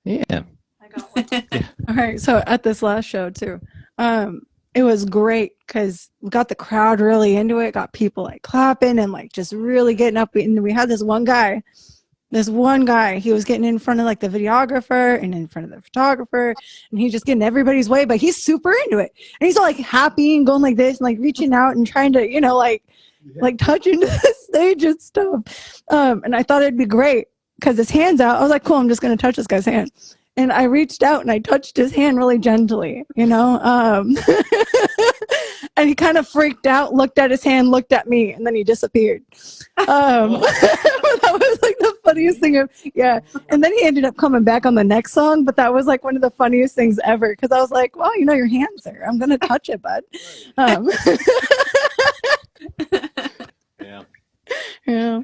Speaker 2: I
Speaker 4: All right. So at this last show too, it was great because we got the crowd really into it, got people like clapping and like just really getting up. And we had this one guy, he was getting in front of like the videographer and in front of the photographer, and he's just getting everybody's way, but he's super into it. And he's all like happy and going like this and like reaching out and trying to, like touch into the stage and stuff. And I thought it'd be great because his hand's out. I was like, cool, I'm just going to touch this guy's hand. And I reached out and I touched his hand really gently, and he kind of freaked out, looked at his hand, looked at me, and then he disappeared. That was like the funniest thing. Yeah. And then he ended up coming back on the next song, but that was like one of the funniest things ever because I was like, well, your hand's there. I'm going to touch it, bud.
Speaker 3: Yeah.
Speaker 4: Yeah.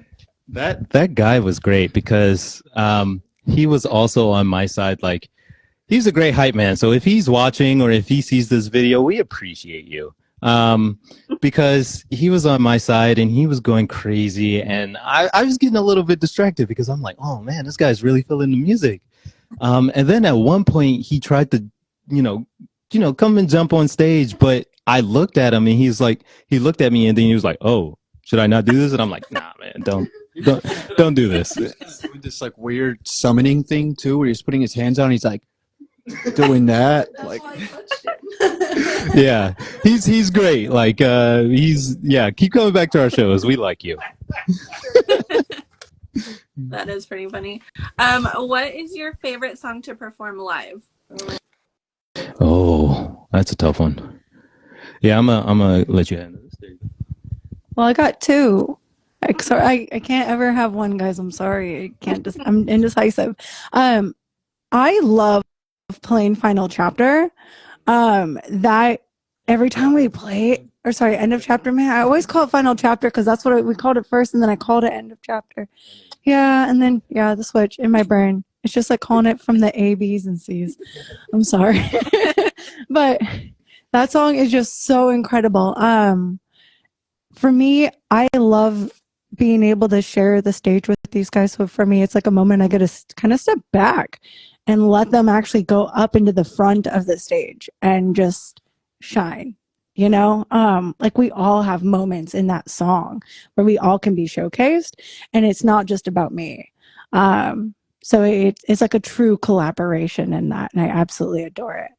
Speaker 3: That guy was great because he was also on my side. Like, he's a great hype man. So if he's watching or if he sees this video, we appreciate you. Because he was on my side and he was going crazy, and I was getting a little bit distracted because I'm like, oh man, this guy's really feeling the music. And then at one point he tried to, come and jump on stage, but I looked at him and he looked at me and then he was like, oh, should I not do this? And I'm like, nah, man, don't do this.
Speaker 5: Doing this like weird summoning thing too, where he's putting his hands out and he's like doing that. Like,
Speaker 3: yeah, he's great. Like, keep coming back to our shows. We like you.
Speaker 2: That is pretty funny. What is your favorite song to perform live?
Speaker 3: Oh, that's a tough one. Yeah, I'm gonna let you handle this.
Speaker 4: Well, I got two. I can't ever have one, guys. I'm sorry. I'm indecisive. I love playing Final Chapter. That every time we play, End of Chapter, man, I always call it Final Chapter because that's what we called it first, and then I called it End of Chapter. Yeah, and then the switch in my brain. It's just like calling it from the A, B's, and C's. I'm sorry, but that song is just so incredible. For me, I love being able to share the stage with these guys. So for me, it's like a moment I get to kind of step back and let them actually go up into the front of the stage and just shine. Like we all have moments in that song where we all can be showcased, and it's not just about me. So it's like a true collaboration in that, and I absolutely adore it.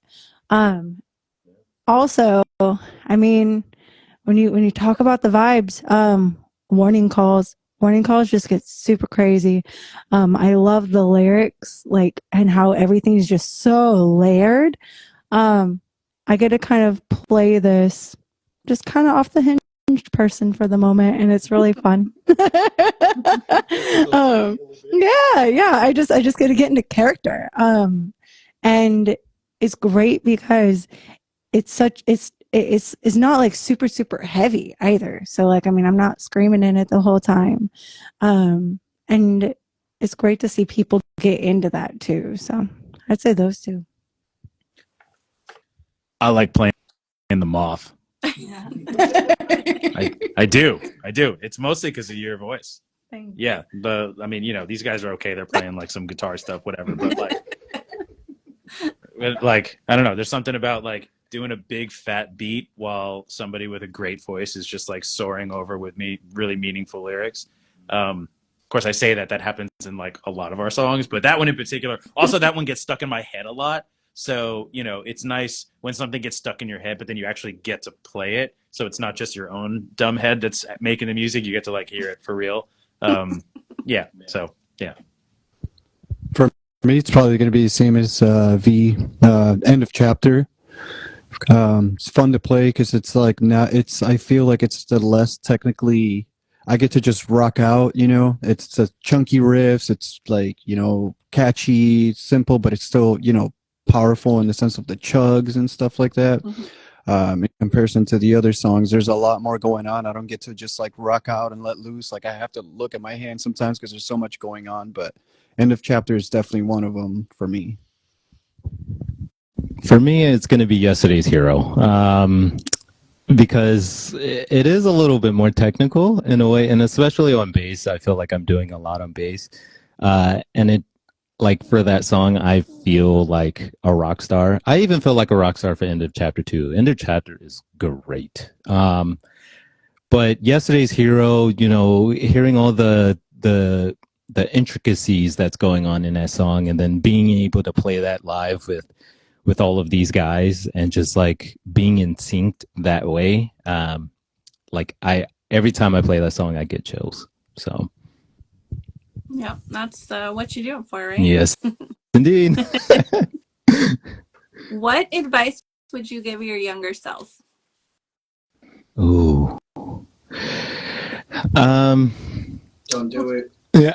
Speaker 4: Also, I mean, when you talk about the vibes, warning calls just get super crazy. I love the lyrics, like, and how everything is just so layered. I get to kind of play this just kind of off the hinged person for the moment, and it's really fun. I just get to get into character. And it's great because it's not like super, super heavy either. So like, I mean, I'm not screaming in it the whole time. And it's great to see people get into that too. So I'd say those two.
Speaker 6: I like playing the Moth.
Speaker 4: Yeah.
Speaker 6: I do. It's mostly because of your voice.
Speaker 4: Thanks.
Speaker 6: Yeah, these guys are okay. They're playing like some guitar stuff, whatever. But like, I don't know. There's something about like doing a big fat beat while somebody with a great voice is just like soaring over with me, really meaningful lyrics. Of course, I say that happens in like a lot of our songs, but that one in particular. Also, that one gets stuck in my head a lot. So, it's nice when something gets stuck in your head, but then you actually get to play it. So it's not just your own dumb head that's making the music. You get to like hear it for real. Yeah. So, yeah.
Speaker 5: for me, it's probably going to be the same as End of Chapter. It's fun to play because it's like I feel like it's the less technically. I get to just rock out, It's a chunky riffs. It's like catchy, simple, but it's still powerful in the sense of the chugs and stuff like that. In comparison to the other songs, there's a lot more going on. I don't get to just like rock out and let loose. Like I have to look at my hands sometimes because there's so much going on. But End of Chapter is definitely one of them for me.
Speaker 3: For me, it's going to be Yesterday's Hero. Because it is a little bit more technical in a way, and especially on bass, I feel like I'm doing a lot on bass. And like for that song, I feel like a rock star. I even feel like a rock star for End of Chapter 2. End of Chapter is great. But yesterday's Hero, you know, hearing all the intricacies that's going on in that song, and then being able to play that live with all of these guys, and just like being in sync that way, like I every time I play that song, I get chills. So
Speaker 2: Yeah, that's what you do it for, right?
Speaker 3: yes, indeed.
Speaker 2: What advice would you give your younger self?
Speaker 3: Ooh. Um.
Speaker 5: Don't do it.
Speaker 3: Yeah.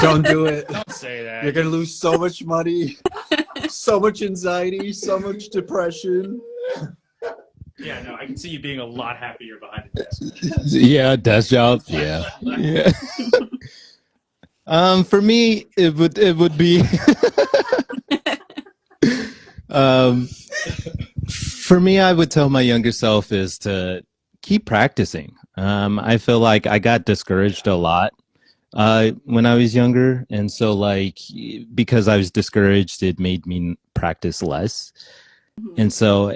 Speaker 7: Don't do it.
Speaker 6: Don't say that.
Speaker 7: You're gonna lose so much money, so much anxiety, so much depression.
Speaker 1: Yeah, no, I can see you being a lot happier behind the desk.
Speaker 3: Yeah, desk job. Yeah. Yeah. For me, it would be um for me, I would tell my younger self is to keep practicing. I feel like I got discouraged a lot when I was younger, and so like because I was discouraged, it made me practice less. And so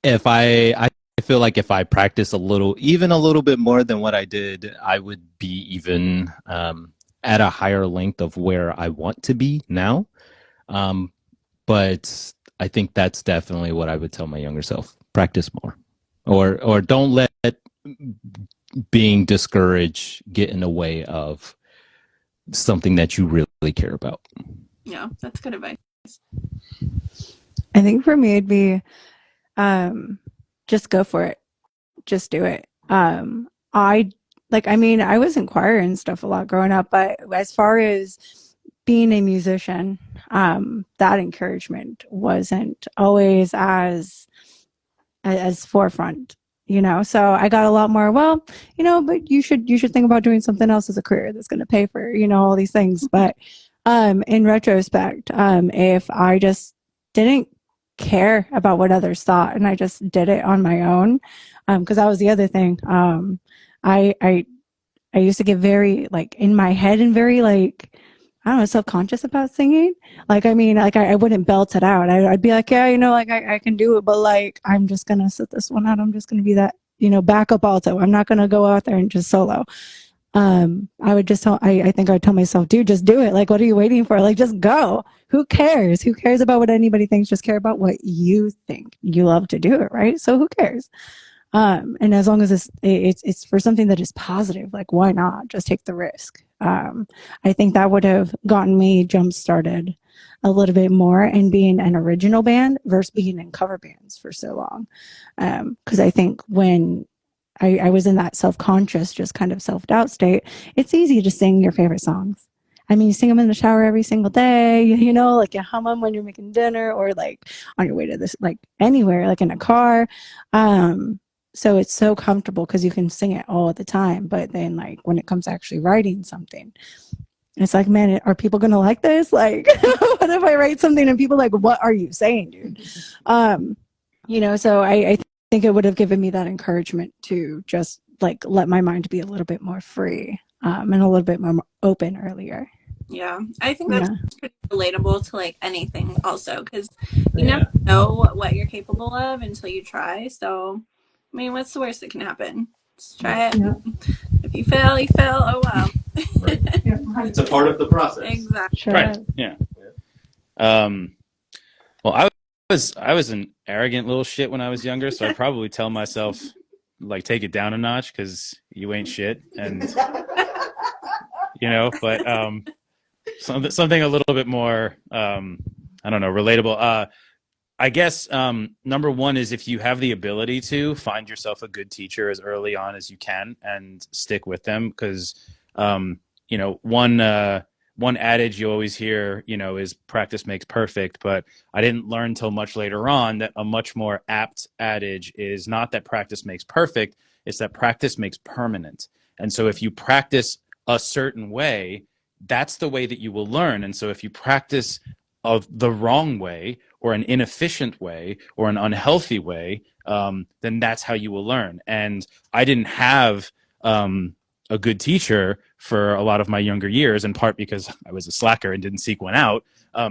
Speaker 3: if I feel like if I practice a little, even a little bit more than what I did, I would be even at a higher length of where I want to be now. But I think that's definitely what I would tell my younger self: practice more, or don't let being discouraged get in the way of something that you really care about.
Speaker 2: Yeah, that's good advice.
Speaker 4: I think for me it'd be just go for it. Just do it. I was in choir and stuff a lot growing up, but as far as being a musician, that encouragement wasn't always as forefront, you know. So I got a lot more, well, you know, but you should think about doing something else as a career that's going to pay for, you know, all these things. But in retrospect, if I just didn't care about what others thought and I just did it on my own, because that was the other thing. I used to get very like in my head and very like, I don't know, self-conscious about singing. Like, I mean, like I wouldn't belt it out. I'd be like, yeah, you know, like I can do it, but like, I'm just going to sit this one out. I'm just going to be that, you know, backup alto. I'm not going to go out there and just solo. I would just tell, I think I'd tell myself, dude, just do it. Like, what are you waiting for? Like, just go. Who cares? Who cares about what anybody thinks? Just care about what you think. You love to do it, right? So who cares? And as long as it's for something that is positive, like why not just take the risk? I think that would have gotten me jump started a little bit more in being an original band versus being in cover bands for so long. Because I think when I was in that self-conscious, just kind of self-doubt state, it's easy to sing your favorite songs. I mean, you sing them in the shower every single day, you know, like you hum them when you're making dinner or like on your way to this, like anywhere, like in a car. So it's so comfortable because you can sing it all the time. But then like when it comes to actually writing something, it's like, man, are people going to like this? Like, what if I write something and people like, what are you saying, dude? You know, so I think it would have given me that encouragement to just like let my mind be a little bit more free and a little bit more open earlier.
Speaker 2: Yeah, I think that's
Speaker 4: Yeah.
Speaker 2: pretty relatable to like anything also, because you never know what you're capable of until you try. So, I mean, what's the worst that can happen? Just try it.
Speaker 4: Yeah.
Speaker 2: If you fail, you fail. Oh well.
Speaker 1: It's a part of the process.
Speaker 2: Exactly.
Speaker 4: Sure.
Speaker 6: Right. Yeah. Well, I was an arrogant little shit when I was younger, so I'd probably tell myself like take it down a notch because you ain't shit, and you know. But something a little bit more I don't know, relatable. I guess number one is if you have the ability to find yourself a good teacher as early on as you can and stick with them, because you know, one adage you always hear, you know, is practice makes perfect. But I didn't learn till much later on that a much more apt adage is not that practice makes perfect, it's that practice makes permanent. And so if you practice a certain way, that's the way that you will learn. And so if you practice of the wrong way or an inefficient way or an unhealthy way, then that's how you will learn. And I didn't have a good teacher for a lot of my younger years, in part because I was a slacker and didn't seek one out.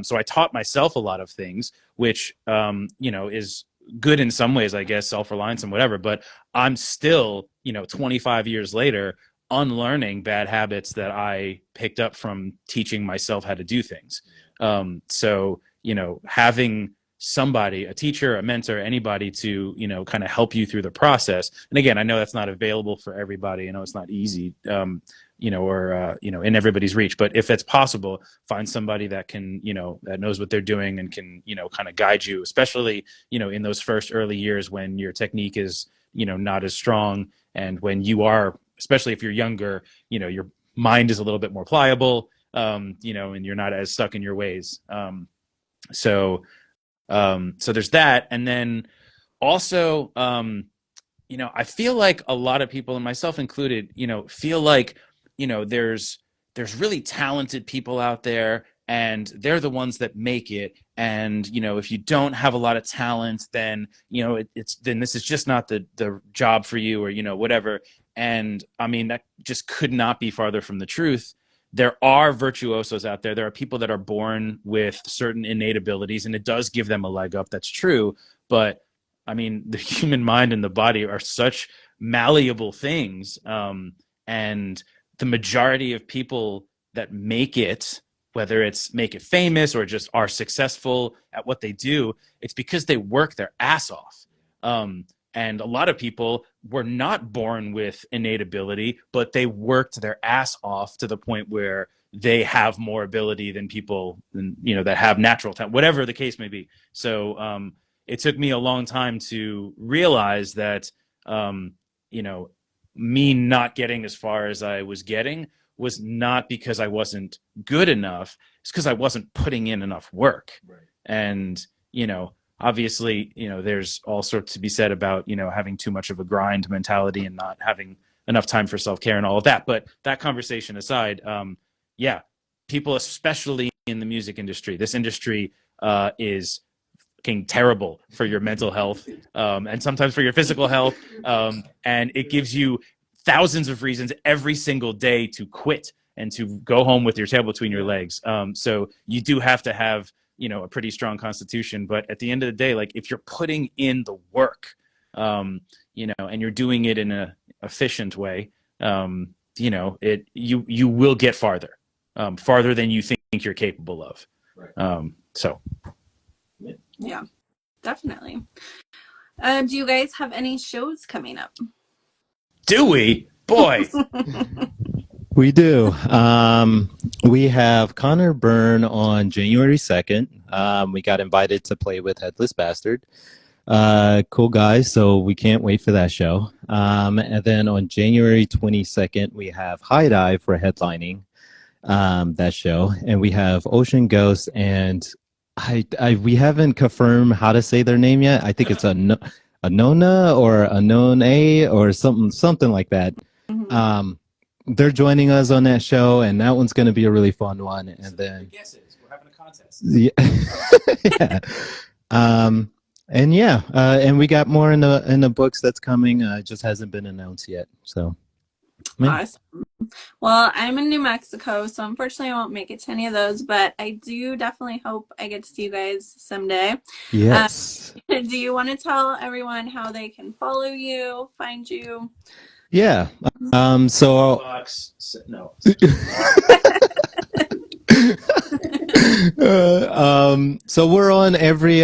Speaker 6: So I taught myself a lot of things, which, is good in some ways, I guess, self-reliance and whatever, but I'm still, 25 years later, unlearning bad habits that I picked up from teaching myself how to do things. So, having somebody, a teacher, a mentor, anybody to, kind of help you through the process. And again, I know that's not available for everybody. I know it's not easy, or in everybody's reach, but if it's possible, find somebody that can, that knows what they're doing and can, kind of guide you, especially, in those first early years when your technique is, not as strong. And when you are, especially if you're younger, your mind is a little bit more pliable, and you're not as stuck in your ways. So there's that. And then also, I feel like a lot of people, and myself included, feel like, there's really talented people out there, and they're the ones that make it. And, if you don't have a lot of talent, then, then this is just not the job for you, or, whatever. And I mean, that just could not be farther from the truth. There are virtuosos out there. There are people that are born with certain innate abilities, and it does give them a leg up. That's true. But I mean, the human mind and the body are such malleable things. And the majority of people that make it, whether it's make it famous or just are successful at what they do, it's because they work their ass off. And a lot of people were not born with innate ability, but they worked their ass off to the point where they have more ability than people, that have natural talent, whatever the case may be. So it took me a long time to realize that, me not getting as far as I was getting was not because I wasn't good enough. It's because I wasn't putting in enough work. Right. And, obviously, there's all sorts to be said about, having too much of a grind mentality and not having enough time for self-care and all of that. But that conversation aside, people, especially in the music industry, this industry is fucking terrible for your mental health, and sometimes for your physical health. And it gives you thousands of reasons every single day to quit and to go home with your tail between your legs. So you do have to have, a pretty strong constitution. But at the end of the day, like, if you're putting in the work, and you're doing it in a efficient way, you will get farther, farther than you think you're capable of. Right.
Speaker 2: Yeah, definitely. Do you guys have any shows coming up?
Speaker 6: Do we? Boy.
Speaker 3: We do. We have Connor Byrne on January 2nd. We got invited to play with Headless Bastard. Cool guys, so we can't wait for that show. And then on January 22nd, we have High Dive for headlining that show. And we have Ocean Ghost, and we haven't confirmed how to say their name yet. I think it's Anona or Anone or something like that. Mm-hmm. They're joining us on that show, and that one's going to be a really fun one. And then
Speaker 6: guesses. We're having a contest.
Speaker 3: Yeah. Yeah. And we got more in the books that's coming. It just hasn't been announced yet. So.
Speaker 2: Awesome. Well, I'm in New Mexico, so unfortunately I won't make it to any of those, but I do definitely hope I get to see you guys someday.
Speaker 3: Yes.
Speaker 2: Do you want to tell everyone how they can follow you, find you?
Speaker 3: Yeah. No.
Speaker 6: So
Speaker 3: we're on every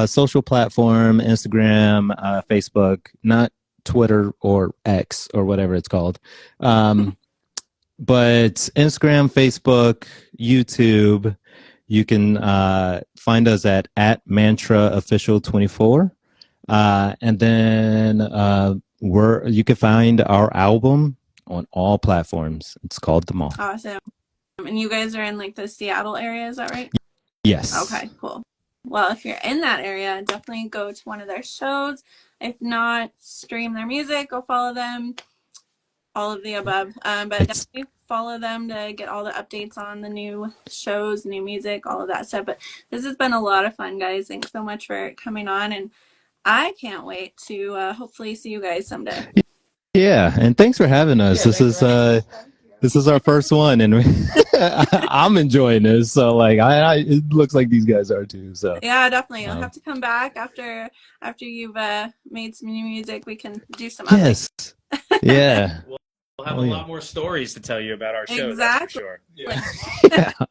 Speaker 3: social platform: Instagram, Facebook, not Twitter or X or whatever it's called. But Instagram, Facebook, YouTube, you can find us at MantraOfficial24. And then you can find our album on all platforms. It's called The Mall.
Speaker 2: Awesome. And you guys are in like the Seattle area, is that right?
Speaker 3: Yes.
Speaker 2: Okay, cool. Well, if you're in that area, definitely go to one of their shows. If not, stream their music, go follow them, all of the above. But definitely follow them to get all the updates on the new shows, new music, all of that stuff. But this has been a lot of fun, guys. Thanks so much for coming on. And I can't wait to hopefully see you guys someday.
Speaker 3: Yeah, and thanks for having us. This is our first one, and I'm enjoying this. So like, it looks like these guys are too. So
Speaker 2: Yeah, definitely. You'll
Speaker 3: Um,
Speaker 2: have to come back after you've made some new music. We can do some other.
Speaker 3: yes, yeah,
Speaker 6: We'll have
Speaker 3: Oh,
Speaker 6: a
Speaker 3: yeah.
Speaker 6: lot more stories to tell you about our show.
Speaker 2: Exactly.
Speaker 6: That's for sure.
Speaker 3: yeah.
Speaker 2: All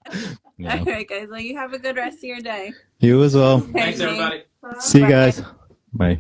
Speaker 3: Yeah.
Speaker 2: right, guys. Well, you have a good rest of your day.
Speaker 3: You as well.
Speaker 6: Thanks, everybody.
Speaker 3: See you
Speaker 2: Bye.
Speaker 3: guys. Bye.